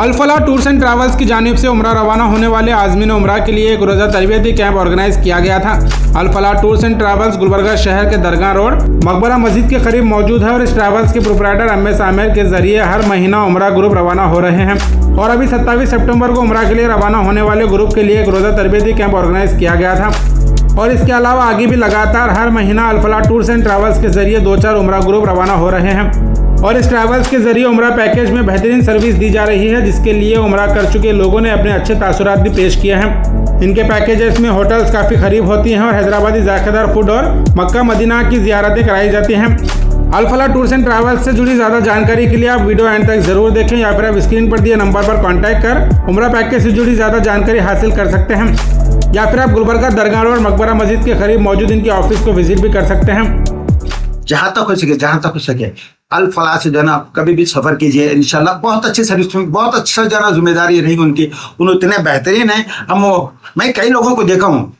Al Falah tours and travels की जानिब से उम्रा रवाना होने वाले आज़मीन उम्रा के लिए एक रोज़ा तरबियती कैंप ऑर्गेनाइज किया गया था। Al Falah tours and travels Gulbarga शहर के दरगाह रोड मकबरा मस्जिद के करीब मौजूद है और इस ट्रैवल्स के प्रोप्राइटर एम.एस. आमिर के जरिए हर महीना उम्रा ग्रुप रवाना हो रहे हैं और अभी 27 सितंबर को उम्रा के लिए रवाना होने वाले ग्रुप के लिए एक रोज़ा तरबियती कैंप ऑर्गेनाइज किया गया था और इसके अलावा आगे भी लगातार हर महीना अल-फलाह टूर्स एंड ट्रैवल्स के जरिए 2-4 उम्रा ग्रुप रवाना हो रहे हैं और इस ट्रैवल्स के जरिए उम्रा पैकेज में बेहतरीन सर्विस दी जा रही है, जिसके लिए उम्रा कर चुके लोगों ने अपने अच्छे तासुरात भी पेश किए हैं। इनके पैकेजेस में होटल्स काफ़ी करीब होती हैं और हैदराबादी जायकेदार फूड और मक्का मदीना की ज़ियारतें कराई जाती हैं। अल-फलाह टूर्स एंड ट्रैवल्स से जुड़ी ज़्यादा जानकारी के लिए आप वीडियो एंड तक ज़रूर देखें या फिर आप स्क्रीन पर दिए नंबर पर कॉन्टैक्ट कर उम्रा पैकेज से जुड़ी ज़्यादा जानकारी हासिल कर सकते हैं या फिर आप गुलबर्गा दरगाह रोड मकबरा मस्जिद के करीब मौजूद इनके ऑफिस को विजिट भी कर सकते हैं। जहाँ तक हो सके अल-फलाह से जो है ना कभी भी सफर कीजिए, इंशाल्लाह बहुत अच्छी सर्विस, बहुत अच्छा जो है ना जिम्मेदारी रहेगी उनकी। उन्हें इतने बेहतरीन है। मैं कई लोगों को देखा हूँ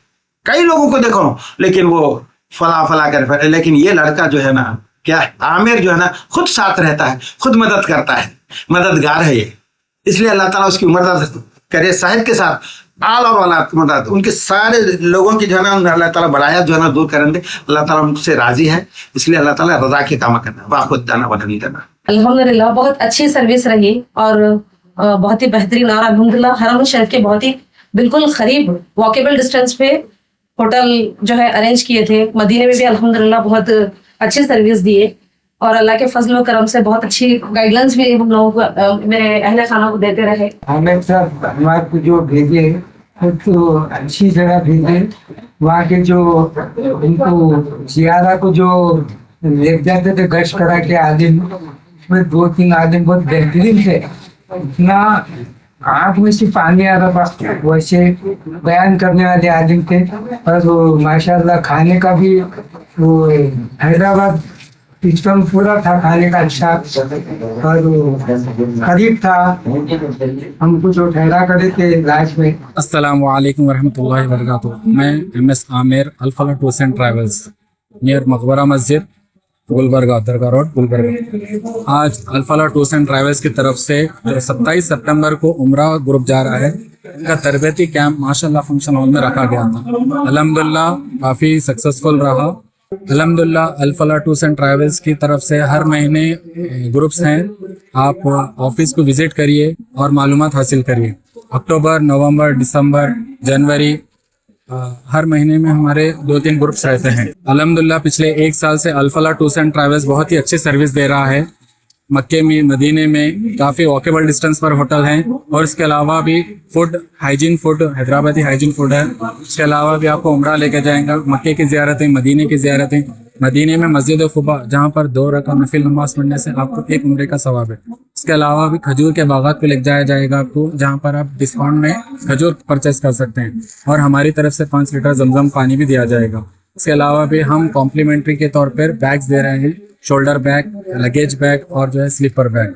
लेकिन वो फला कर, लेकिन ये लड़का जो है ना क्या आमिर जो है ना खुद साथ रहता है, खुद मदद करता है, मददगार है ये। इसलिए अल्लाह ताला उसकी मदद करे साहिब के साथ आल और औलाद मदद उनके सारे लोगों की जो है ना अल्लाह ताला बड़ाया जो है ना दूर करेंगे। अल्लाह ताला उनसे राजी है, इसलिए अल्लाह ताला रजा के काम करना, वापस जाना बना नहीं करना। अल्हम्दुलिल्लाह बहुत अच्छी सर्विस रही और बहुत ही बेहतरीन। और अल्हम्दुलिल्लाह हरम शरीफ के बहुत ही बिल्कुल करीब वॉकेबल डिस्टेंस पे होटल जो है अरेंज किए थे। मदीने में भी अल्हम्दुलिल्लाह बहुत अच्छी सर्विस दिए और अल्लाह के फजल और करम से बहुत अच्छी गाइडलाइंस भी हम लोगों को, मेरे अहले खाना को देते रहे। आमिर साहब हमारे को जो भेजे तो अच्छी जगह भेजे, वहाँ के जो उनको जियारा को जो ले जाते थे गश्त करा के आदिम, उसमें 2-3 आदिम बहुत बेहतरीन थे। इतना आँख में से पानी आ रहा था, वैसे बयान करने वाले आदिम थे। और वो माशाल्लाह खाने का भी वो हैदराबाद सिस्टम पूरा था, खाने का अच्छा और करीब था, हमको जो ठहरा करे थे लाइफ में। अस्सलामु अलैकुम वरहमतुल्लाहि वबरकातुहू। मैं MS. Aamir Al Falah tours and travels near मकबरा मस्जिद गुलबर्गा दरगाह रोड गुलबर्गा। आज अल-फलाह टूर्स एंड ट्रैवल्स की तरफ से जो 27 सितंबर को उम्रा ग्रुप जा रहा है, इनका तरबियती कैंप माशाल्लाह फंक्शन हॉल में रखा गया था। अल्हम्दुलिल्लाह काफ़ी सक्सेसफुल रहा। अल्हम्दुलिल्लाह अल-फलाह टूर्स एंड ट्रैवल्स की तरफ से हर महीने ग्रुप्स हैं, आप ऑफिस को विजिट करिए और मालूमात हासिल करिए। अक्टूबर, नवंबर, दिसंबर, जनवरी हर महीने में हमारे 2-3 ग्रुप्स रहते हैं। अल्हम्दुलिल्लाह पिछले 1 साल से अल-फलाह टूर्स एंड ट्रैवल्स बहुत ही अच्छी सर्विस दे रहा है। मक्के में, मदीने में काफ़ी वॉकेबल डिस्टेंस पर होटल हैं और इसके अलावा भी food, hygiene food, Hyderabadi hygiene food है। इसके अलावा भी आपको उम्रा लेके जाएंगे, मक्के की ज़ियारतें, मदीने की ज़ियारतें। मदीने में मस्जिद खुबा जहाँ पर 2 रकात नफिल नमाज पढ़ने से आपको 1 उम्रे का सवाब है। इसके अलावा भी खजूर के बागात पे लेके जाया जाएगा आपको, जहाँ पर आप डिस्काउंट में खजूर परचेस कर सकते हैं और हमारी तरफ से 5 लीटर जमजम पानी भी दिया जाएगा। इसके अलावा भी हम कॉम्प्लीमेंट्री के तौर पर बैग्स दे रहे हैं, शोल्डर बैग, लगेज बैग और जो है स्लीपर बैग।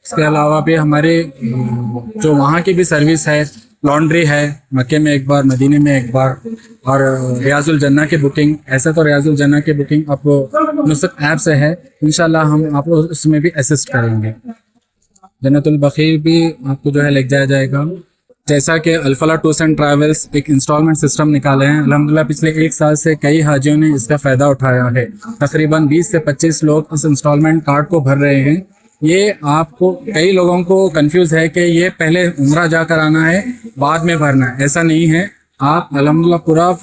इसके अलावा भी हमारे जो वहाँ की भी सर्विस है, लॉन्ड्री है मक्के में 1 बार, मदीने में 1 बार, और रियाजुल जन्ना की बुकिंग। ऐसा तो रियाजुल जन्ना की बुकिंग आपको नुस्ख ऐप से है, इंशाल्लाह हम आपको उसमें भी असिस्ट करेंगे। जन्नतुल बखी भी आपको जो है ले जाया जाएगा। जैसा कि अल-फलाह टूर्स एंड ट्रैवल्स एक इंस्टॉलमेंट सिस्टम निकाले हैं, अल्हम्दुलिल्लाह पिछले 1 साल से कई हाजियों ने इसका फ़ायदा उठाया है। तकरीबन 20 से 25 लोग इस इंस्टॉलमेंट कार्ड को भर रहे हैं। ये आपको, कई लोगों को कंफ्यूज है कि ये पहले उम्रा जाकर आना है बाद में भरना है, ऐसा नहीं है। आप अल्हम्दुलिल्लाह पूरा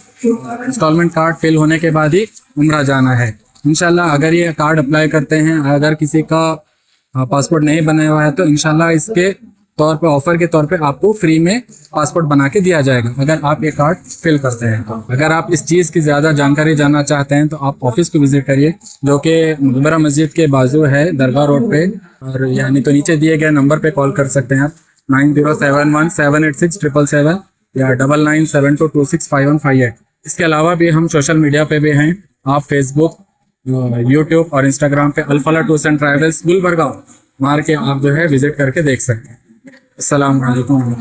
इंस्टॉलमेंट कार्ड फिल होने के बाद ही उम्रा जाना है इंशाल्लाह। अगर ये कार्ड अप्लाई करते हैं, अगर किसी का पासपोर्ट नहीं बनाया हुआ है तो इंशाल्लाह इसके तौर पे, ऑफर के तौर पे आपको फ्री में पासपोर्ट बना के दिया जाएगा अगर आप ये कार्ड फिल करते हैं तो। अगर आप इस चीज़ की ज़्यादा जानकारी जानना चाहते हैं तो आप ऑफिस को विजिट करिए, जो कि मकबरा मस्जिद के बाजू है दरगाह रोड पे, और यानी तो नीचे दिए गए नंबर पे कॉल कर सकते हैं आप 9071786787 या 9972265158। इसके अलावा भी हम सोशल मीडिया पे भी हैं, आप फेसबुक, यूट्यूब और इंस्टाग्राम पे Al Falah tours and travels Gulbarga मार के आप जो है विजिट करके देख सकते हैं। अस्सलाम वालेकुम।